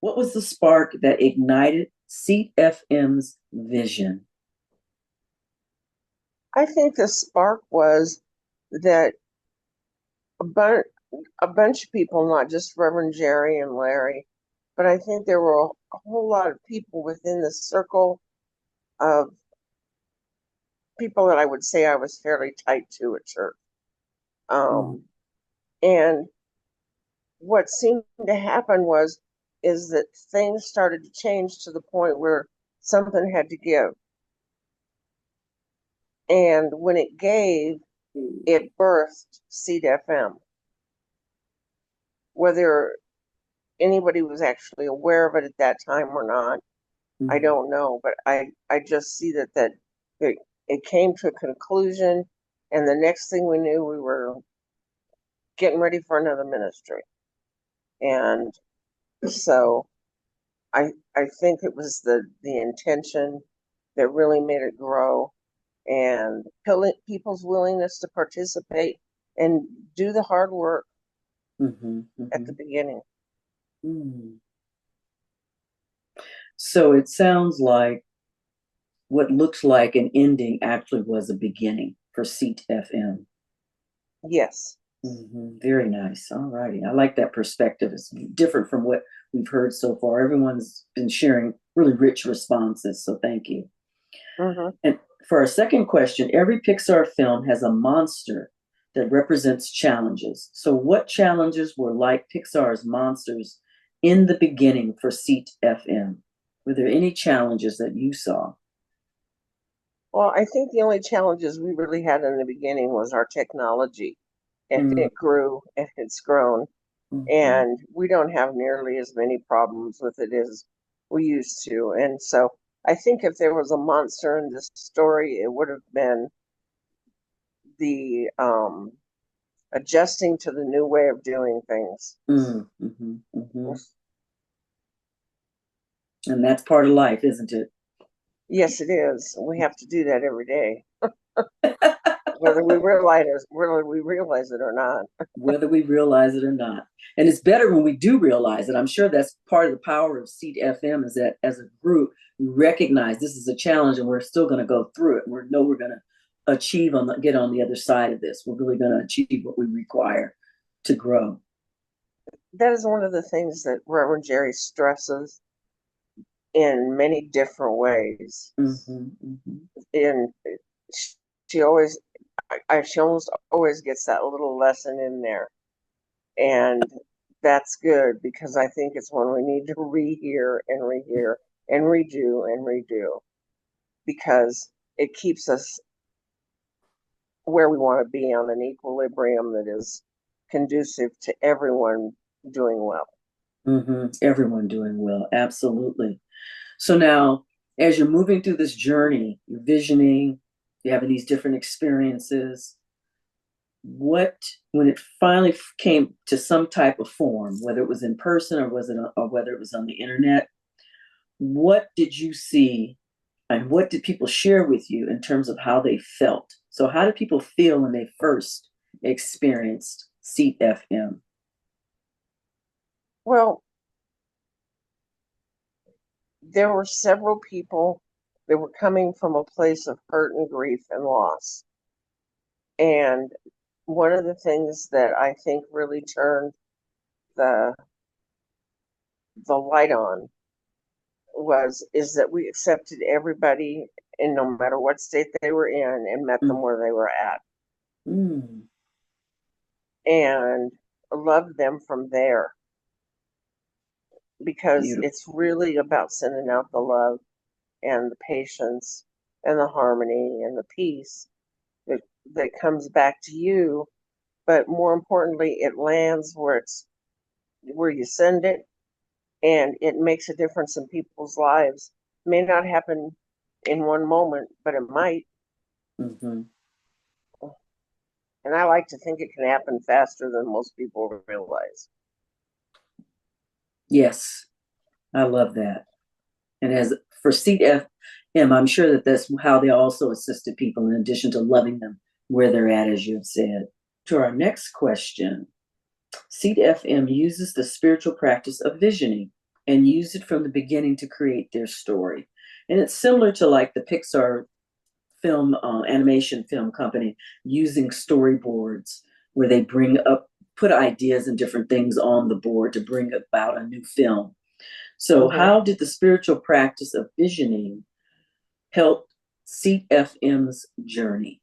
What was the spark that ignited Seat FM's vision? I think the spark was that a, bun- a bunch of people, not just Reverend Jerry and Larry, but I think there were a whole lot of people within the circle of people that I would say I was fairly tight to at church. Mm, Um, and what seemed to happen is that things started to change to the point where something had to give. And when it gave, it birthed Seed FM. Whether anybody was actually aware of it at that time or not, I mm, don't know. But I just see that it, it came to a conclusion, and the next thing we knew, we were getting ready for another ministry. And so I think it was the intention that really made it grow, and people's willingness to participate and do the hard work mhm, at the mhm, beginning. mm. So it sounds like what looks like an ending actually was a beginning for Seat FM. Yes. Very nice. All righty. I like that perspective. It's different from what we've heard so far. Everyone's been sharing really rich responses, so thank you. Hmm. And for our second question, every Pixar film has a monster that represents challenges. So, what challenges were like Pixar's monsters in the beginning for Seat FM? Were there any challenges that you saw? Well, I think the only challenges we really had in the beginning was our technology, and Mm, it grew and it's grown, mhm, and we don't have nearly as many problems with it as we used to. And so I think if there was a monster in this story, it would have been the adjusting to the new way of doing things. mhm. And that's part of life, isn't it? Yes, it is. We have to do that every day, whether we realize it or not. Whether we realize it or not. And it's better when we do realize it. I'm sure that's part of the power of Seed FM is that as a group, we recognize this is a challenge and we're still going to go through it. We know we're going to get on the other side of this. We're really going to achieve what we require to grow. That is one of the things that Reverend Jerry stresses in many different ways. Hmm. And she always, she almost always gets that little lesson in there, and that's good because I think it's one we need to rehear and rehear and redo because it keeps us where we want to be on an equilibrium that is conducive to everyone doing well. Everyone doing well. Absolutely. So now, as you're moving through this journey, you're visioning, you're having these different experiences. What, when it finally came to some type of form, whether it was in person or whether it was on the internet, what did you see, and what did people share with you in terms of how they felt? So, how did people feel when they first experienced Seat FM? Well, there were several people that were coming from a place of hurt and grief and loss. And one of the things that I think really turned the the light on was is that we accepted everybody in no matter what state they were in and met them Mm, where they were at mm, and loved them from there because beautiful. it's really about sending out the love and the patience and the harmony and the peace that that comes back to you, but more importantly it lands where it's where you send it, and it makes a difference in people's lives. It may not happen in one moment, but it might. Hmm. And I like to think it can happen faster than most people realize. Yes, I love that. And as for CFM, I'm sure that that's how they also assisted people in addition to loving them where they're at, as you have said. To our next question, CFM uses the spiritual practice of visioning. and use it from the beginning to create their story. And it's similar to like the Pixar film animation film company using storyboards where they bring up put ideas and different things on the board to bring about a new film. So Mm-hmm. how did the spiritual practice of visioning help Seat FM's journey?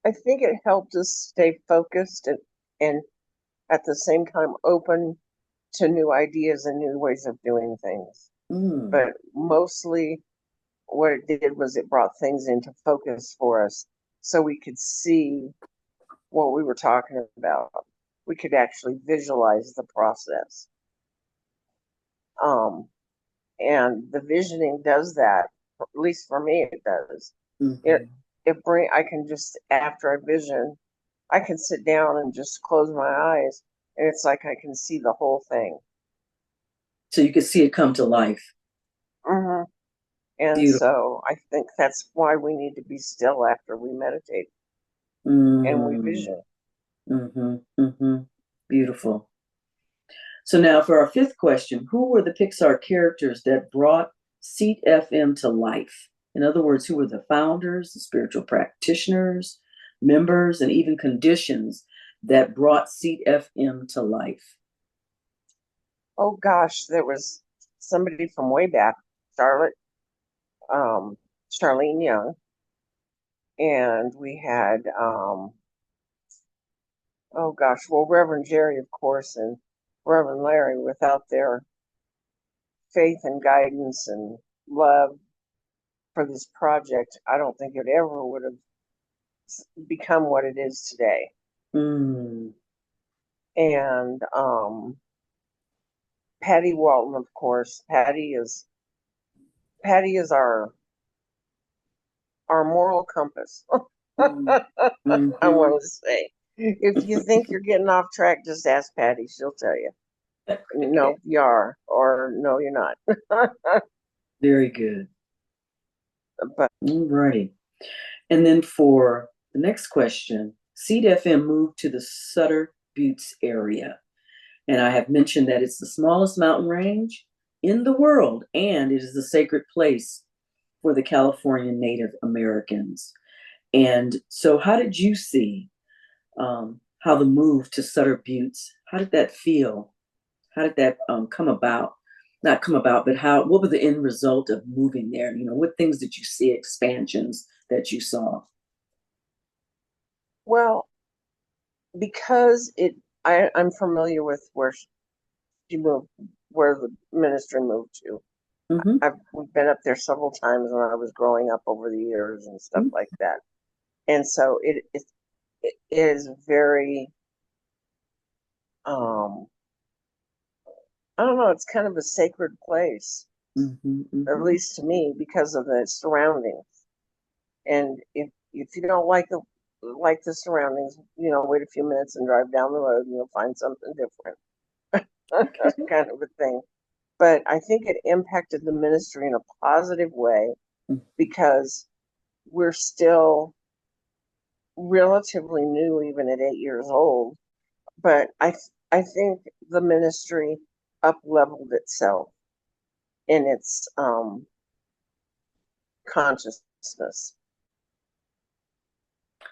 I think it helped us stay focused and at the same time open to new ideas and new ways of doing things. Mm, But mostly what it did was it brought things into focus for us so we could see what we were talking about. We could actually visualize the process. Um, and the visioning does that, at least for me, it does. It, mhm. I can just, after I vision, I can sit down and just close my eyes and it's like I can see the whole thing. So you could see it come to life. Hmm. And Beautiful. so I think that's why we need to be still after we meditate and we Mm, vision. Beautiful. So now for our fifth question, who were the Pixar characters that brought Seat FM to life? In other words, who were the founders, the spiritual practitioners, members, and even conditions that brought Seat FM to life? Oh gosh, there was somebody from way back, Charlotte, um, Charlene Young, and we had, oh gosh, well, Reverend Jerry, of course, and Reverend Larry. Without their faith and guidance and love for this project, I don't think it ever would have become what it is today. Mm, And Patty Walton, of course. Patty is our moral compass. mm, I mhm. want to say, if you think you're getting off track, just ask Patty. She'll tell you, no, you are, or no, you're not. Very good. But All righty. And then for the next question, Seed FM moved to the Sutter Buttes area. And I have mentioned that it's the smallest mountain range in the world, and it is a sacred place for the California Native Americans. And so, how did you see how the move to Sutter Buttes? How did that feel? How did that come about? Not come about, but how? What was the end result of moving there? You know, what things did you see? Expansions that you saw? well, because I'm familiar with where she moved, where the ministry moved to. Mm-hmm. We've been up there several times when I was growing up over the years and stuff like that. And so it is very, um, I don't know, it's kind of a sacred place, Mm-hmm. at Mm-hmm. least to me, because of the surroundings. And if you don't like the surroundings, wait a few minutes and drive down the road and you'll find something different, kind of a thing. But I think it impacted the ministry in a positive way because we're still relatively new, even at 8 years old. But I think the ministry up leveled itself in its consciousness.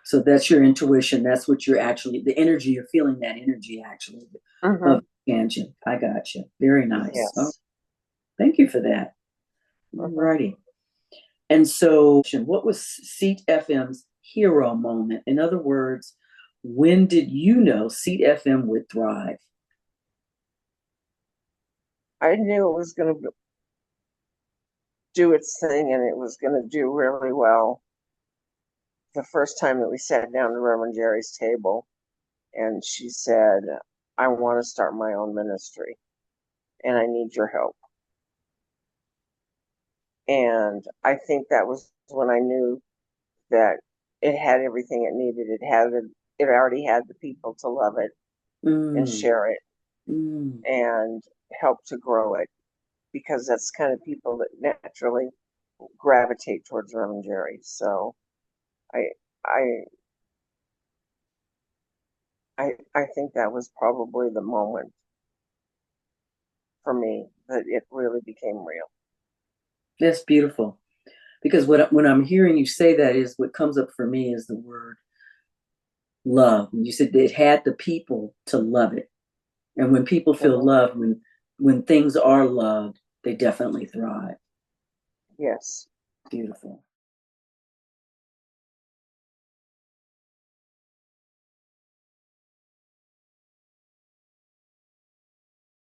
So that's your intuition. That's what you're actually, the energy, you're feeling that energy actually Hmm. of expansion. I got you. Very nice. Oh, Yes. thank you for that. Hmm. Righty. And so, what was Seat FM's hero moment? In other words, when did you know Seat FM would thrive? I knew it was going to do its thing and it was going to do really well the first time that we sat down at Reverend Jerry's table. And she said, I want to start my own ministry and I need your help. And I think that was when I knew that it had everything it needed. It already had the people to love it and Mm, share it mm. and help to grow it because that's kind of people that naturally gravitate towards Reverend Jerry. So I I I think that was probably the moment. for me that it really became real. That's beautiful. Because when I'm hearing you say that, is what comes up for me is the word love. You said it had the people to love it. And when people feel Mhm. loved, when things are loved, they definitely thrive. Yes. Beautiful.